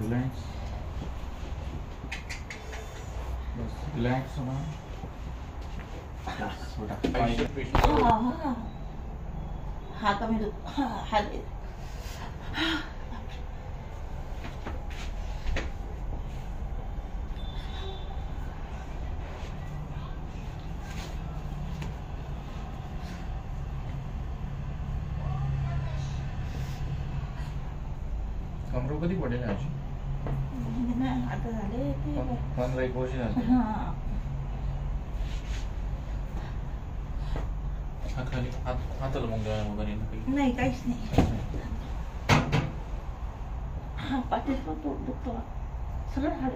Relax बस relax होना हा कमी हा दे कमर कधी पडेल आजी आता झाले 15-1 वर्ष झाले खाली हाताला मग नाही काहीच नाही हा पाठीत पण दुखतो सगळं हाड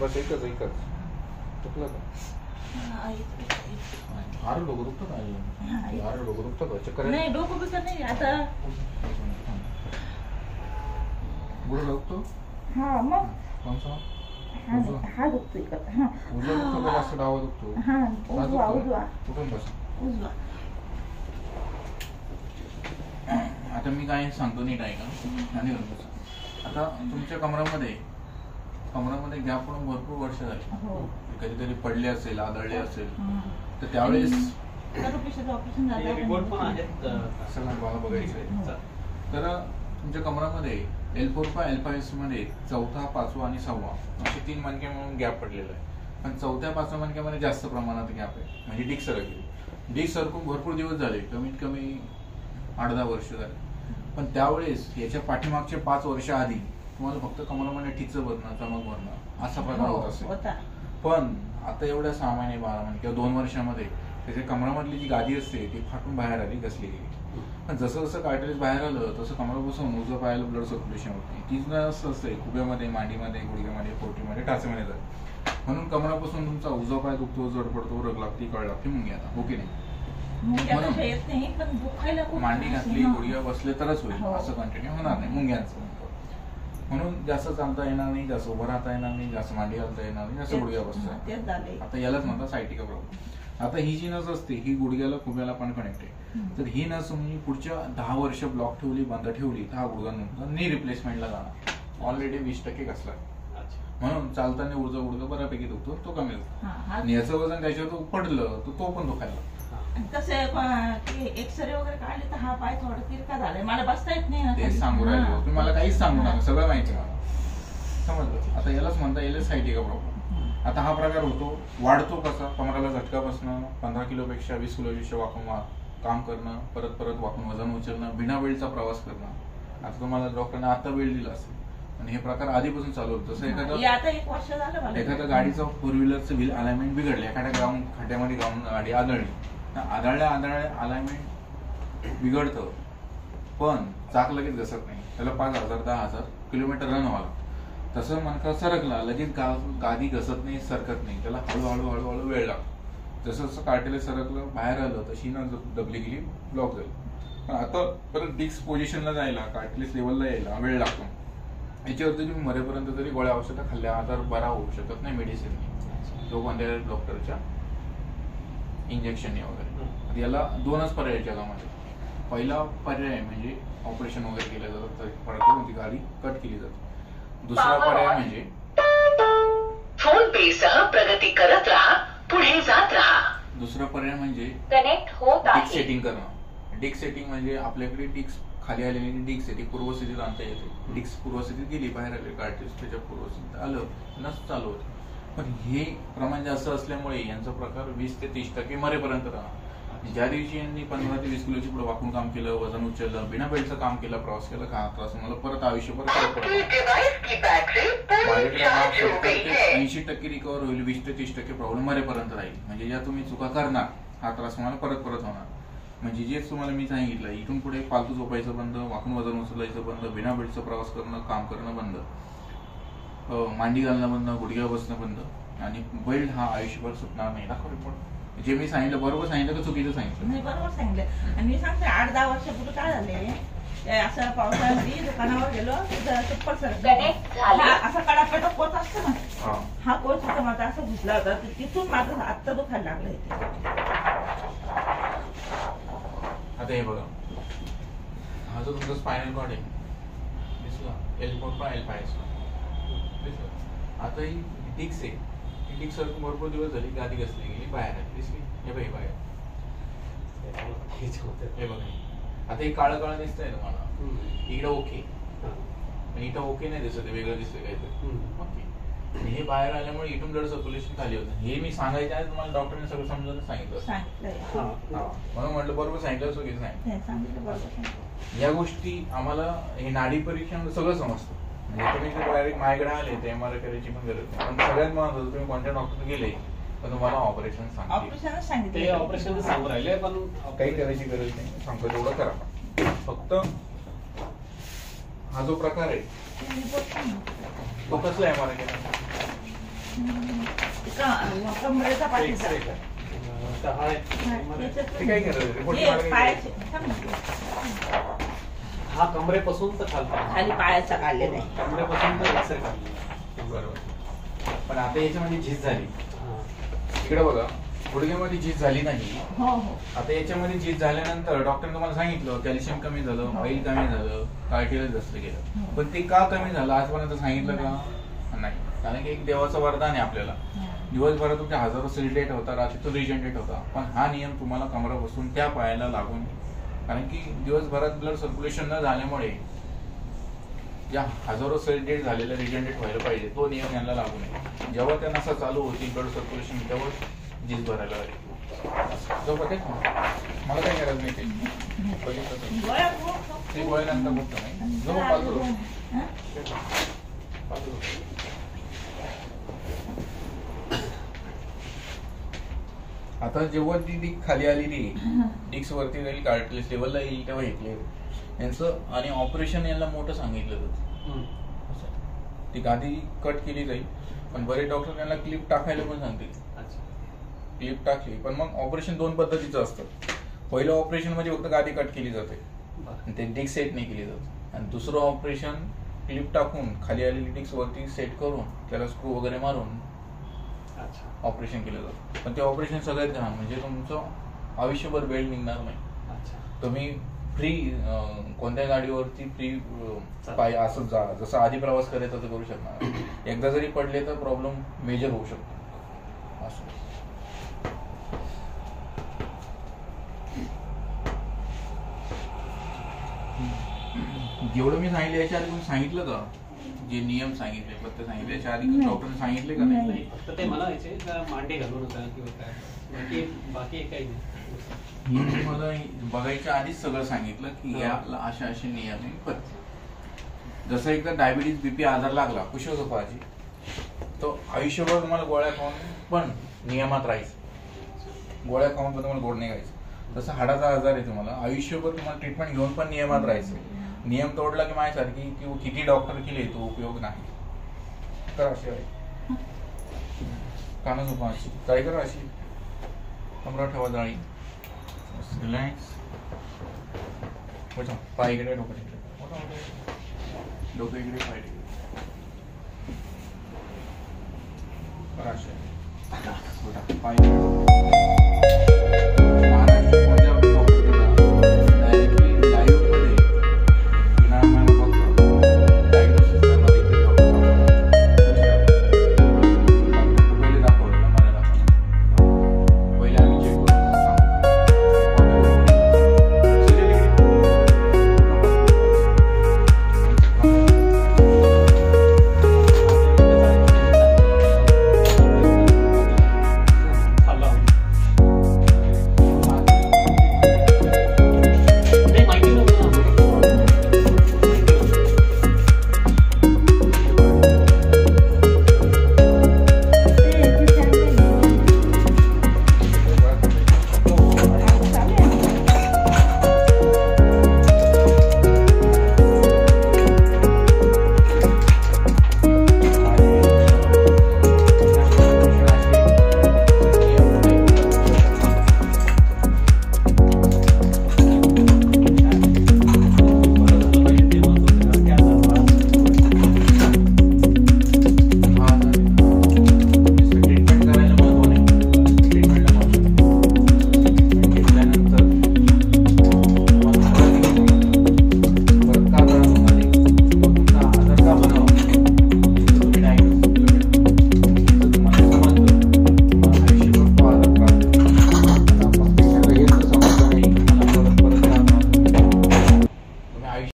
बस एकच दुखलं का आरं डोकं दुखतं का आरं डोकं दुखतं का चक्कर नाही डोकं दुखत नाही आता गुडघा दुखतो हा मग कोणचा हा दुखतो इकडं हा उजवा दुखतो का जास्त डावा दुखतो हा उजवा कुठून बस उजवा आता मी काय सांगतो नीट ऐका आणि आता तुमच्या कमरामध्ये गॅप पडून भरपूर वर्ष झाली कधीतरी पडले असेल आदळले असेल तर त्यावेळेस ऑपरेशन झालं सगळं मला बघायचं तर तुमच्या कमरामध्ये L4 L5 मध्ये 4था 5वा आणि 6वा असे 3 मणके म्हणून गॅप पडलेला आहे पण 4थ्या 5व्या मणक्यामध्ये जास्त प्रमाणात गॅप आहे म्हणजे डिस्क सरकली डिस्क सरकून भरपूर दिवस झाले कमीत कमी 8-10 वर्ष झाले पण त्यावेळेस याच्या पाठीमागचे 5 वर्ष आधी तुम्हाला फक्त कमरामध्ये ठिच भरणं चमक भरणं असा प्रकार होत असेल पण आता एवढ्या 6 महिने 12 महिने किंवा 2 वर्षामध्ये त्याच्या कमरामधली जी गादी असते ती फाटून बाहेर आली घसली गेली पण जसं जसं कार्टिलेज बाहेर आलं तसं कमरापासून उजव्या पायाला ब्लड सर्क्युलेशन होते तीच असं असते खुब्यामध्ये मांडीमध्ये गुडघ्यामध्ये पोटीमध्ये टाचेमध्ये जाते म्हणून कमरापासून तुमचा उजवा पाय दुखतो जड पडतो रग लागते कळ लागते मुंग्या हो की नाही मांडी घातली गुडघ्या बसले तरच होईल असं कंटिन्यू होणार नाही मुंग्यांचं म्हणून जास्त चालता येणार नाही जास्त उभं राहता येणार नाही जास्त मांडी घालता येणार नाही जास्त गुडघ्या बसता आता यालाच म्हणतात सायटिका प्रॉब्लेम आता ही जी नस असते ही गुडघ्याला खुब्याला पण कनेक्ट आहे तर ही नस तुम्ही पुढच्या 10 वर्ष ब्लॉक ठेवली बंद ठेवली तर हा गुडघा नी रिप्लेसमेंटला जाणार ऑलरेडी 20% कसला म्हणून चालताना गुडघा बऱ्यापैकी दुखतो तो कमी होतो याचं वजन त्याच्यावर पडलं तर तो पण दुखायला तसे एक्सरे वगैरे काढले तर हा पाय थोडा तिरका झालाय मला बसता येत नाही तेच सांगू राहिलो तुम्ही मला काहीच सांगू नका सगळं माहिती मला समजलं आता यालाच म्हणता येईल सायटिका प्रॉब्लेम आता हा प्रकार होतो वाढतो कसा कमराला झटका बसणं 15 किलोपेक्षा 20 किलोपेक्षा वाकून काम करणं परत परत वाकून वजन उचलणं बिना बेल्टचा प्रवास करणं आता तुम्हाला डॉक्टरने आता बेल्ट दिला असेल पण हे प्रकार आधीपासून चालू होतं जसं एखाद्या गाडीचं 4 व्हीलरचं व्हील अलाइनमेंट बिघडले एखाद्या खड्ड्यामध्ये गाडी आदळल्या अलाइनमेंट बिघडतं पण चाक लगेच घसत नाही त्याला 5,000-10,000 किलोमीटर रन व्हावं तसं मणका सरकला लगेच गादी घसत नाही सरकत नाही त्याला हळूहळू वेळ लागतो जसं जसं कार्टिलेज सरकलं बाहेर आलं तशी ना दबली गेली ब्लॉक जाईल पण आता परत डिस्क पोझिशनला जायला कार्टिलेज लेवलला यायला वेळ लागतो याच्यावर तुम्ही मरेपर्यंत तरी गोळ्या औषधं खाल्ल्या आजार बरा होऊ शकत नाही मेडिसिनने तो कोणत्या डॉक्टरच्या इंजेक्शनने वगैरे याला 2च पर्याय जगामध्ये पहिला पर्याय म्हणजे ऑपरेशन वगैरे केलं जातं तर पडकून ती गाडी कट केली जाते दुसरा पर्याय म्हणजे फोन पे सह प्रगती करत राहा पुढे जात राहा दुसरा पर्याय म्हणजे कनेक्ट होत आहे डिस्क सेटिंग करणं डिस्क सेटिंग म्हणजे आपल्याकडे डिस्क खाली आलेली डिस्क आहे ती पूर्वस्थितीत आणता येते डिस्क पूर्वस्थितीत गेली बाहेर आले कार्टिलेज त्याच्या पूर्वस्थितीत आलं नस चालू होते पण हे प्रमाण जास्त असल्यामुळे यांचा प्रकार 20 ते 30% मरेपर्यंत राहणार ज्या दिवशी यांनी 15 ते 20 किलोची पुढे वाकून काम केलं वजन उचललं बिना बेल्टचं काम केलं प्रवास केला का त्रास मला परत आयुष्यभर 80% रिकवर होईल 20 ते 30% प्रॉब्लेम मरेपर्यंत राहील म्हणजे ज्या तुम्ही चुका करणार हा त्रास तुम्हाला परत होणार म्हणजे जेच तुम्हाला मी सांगितलं इथून पुढे फालतू झोपायचं बंद वाकून वजन उचलायचं बंद बिना बेल्टचं प्रवास करणं काम करणं बंद मांडी घालणं बंद गुडघ्या बसणं बंद आणि बेल्ट हा आयुष्यभर सुटणार नाही दाखव रिपोर्ट जे मी सांगितलं बरोबर सांगितलं का चुकीचं सांगितलं नाही बरोबर सांगितलं आणि मी सांगते 8-10 वर्षापूर्वी काय झाले असं पावसाळ्यामध्ये दुकानावर गेलो चप्पल असा कडापेटा कोच असतो ना हा कोच होता माझा असं घुसला होता तिथून माझं आत्ता दुखायला लागलं आता आता हे बघा, हा जो तुमचा स्पायनल कॉर्ड आहे दिसला, L4 L5 दिसला. आता ही डिक्स आहे, ही डिक्स भरपूर दिवस झाली गादी घसली गेली, बाहेर आली, दिसली. हे बघ बाहेर, हे बघा. आता हे काळं काळं दिसतंय तुम्हाला, इकडे ओके आणि इथं ओके नाही दिसत, वेगळं दिसतंय काहीतरी. ओके, आणि हे बाहेर आल्यामुळे इथून ब्लड सर्क्युलेशन खाली होतं. हे मी सांगायच्या आहे तुम्हाला डॉक्टरने सगळं समजावून सांगितलं, म्हणून म्हटलं बरोबर सांगितलं, चुकीचं सांगितलं. या गोष्टी आम्हाला हे नाडी परीक्षण सगळं समजतं. म्हणजे तुम्ही डायरेक्ट माझ्याकडे आले तर MRI करायची पण गरज नाही. पण सगळ्यात महत्त्वाचं, तुम्ही कोणत्या डॉक्टर गेले तर तुम्हाला ऑपरेशन सांगते, ऑपरेशन सांगू राहिले, पण काही करायची गरज नाही. सांगतो तेवढं करा. फक्त हा जो प्रकार आहे तो कसला MRI केला, कमरेचा पाठीचा ते काय करायचं रिपोर्ट हा कमरेपासून तर खाली पायाचा काढलेला आहे, कमरेपासून तर एक्सरे काढले. बरोबर. पण आता याच्यामध्ये झीज झाली, इकडे बघा गुडघ्यामध्ये झीज झाली नाही. आता याच्यामध्ये झीज झाल्यानंतर डॉक्टरने तुम्हाला सांगितलं कॅल्शियम कमी झालं, ऑइल कमी झालं, कार्टिलेज जास्त गेलं. पण ते का कमी झालं आजपर्यंत सांगितलं का नाही? कारण की एक देवाचं वरदान आहे आपल्याला. दिवसभरात तुमच्या हजारो सेल डेट होता, रात्रीतून रिजनरेट होता, पण हा नियम तुम्हाला कमरापासून त्या पायाला लागून, कारण की दिवसभरात ब्लड सर्क्युलेशन न झाल्यामुळे या हजारो सेल डेट झालेला रिजनरेट व्हायला पाहिजे, तो नियम यांना लागू नये. जेव्हा त्या नसा चालू होती ब्लड सर्क्युलेशन, तेव्हा झीज भरायला लागली. जो बघेल मला काही गरज नाही काही बघितलं ते गोळ्यानंतर बघतो नाही जो पाहतो. आता जेव्हा ती डिक खाली आलेली, डिक्स वरती जाईल, कार्टिलेज लेवलला येईल, तेव्हा घेतले यांचं. आणि ऑपरेशन यांना मोठं सांगितलं जातं, ती गादी कट केली जाईल. पण बरेच डॉक्टर त्यांना क्लिप टाकायला पण सांगतील, क्लिप टाकली. पण मग ऑपरेशन दोन पद्धतीचं असतं. पहिलं ऑपरेशन म्हणजे फक्त गादी कट केली जाते, ते डिक्स सेट नाही केली जाते. आणि दुसरं ऑपरेशन क्लिप टाकून खाली आलेली डिक्स वरती सेट करून त्याला स्क्रू वगैरे मारून ऑपरेशन केलं जातं. पण ते ऑपरेशन सगळ्यात घाण, म्हणजे तुमचं आयुष्यभर बेल्ट निघणार नाही. तुम्ही फ्री कोणत्या गाडीवरती फ्री पाय असं जा, जसं आधी प्रवास करायचा तर करू शकणार. एकदा जरी पडले तर प्रॉब्लेम मेजर होऊ शकतो असं. जेवढं मी सांगितलं याच्या आधी तुम्ही सांगितलं का, जे नियम सांगितले पत्ते सांगितले याच्या आधी डॉक्टरने सांगितले का नाही? फक्त ते मला मांडे घालून होता किंवा काय, बाकी काही नाही. मी मला बघायच्या आधीच सगळं सांगितलं की याला अशा असे नियम आहे पत्ते. जसं एकदा डायबिटीज बीपी आजार लागला कुशोजोपाची, तो आयुष्यभर तुम्हाला गोळ्या खाऊन पण नियमात राहायचं, गोळ्या खाऊन पण तुम्हाला गोड नाही खायचं. जसं हाडाचा आजार आहे, तुम्हाला आयुष्यभर तुम्हाला ट्रीटमेंट घेऊन पण नियमात राहायचं. नियम तोडला की माझ्यासारखी किंवा किती डॉक्टर केले तो उपयोग नाही. तर अशी आहे कानाजोपाची काय करा, अशी कमरा ठेवा जाळी, रिलॅक्स. पाय इकडे, डोकं इकडे, डोकं इकडे, पाय इकडे. पाय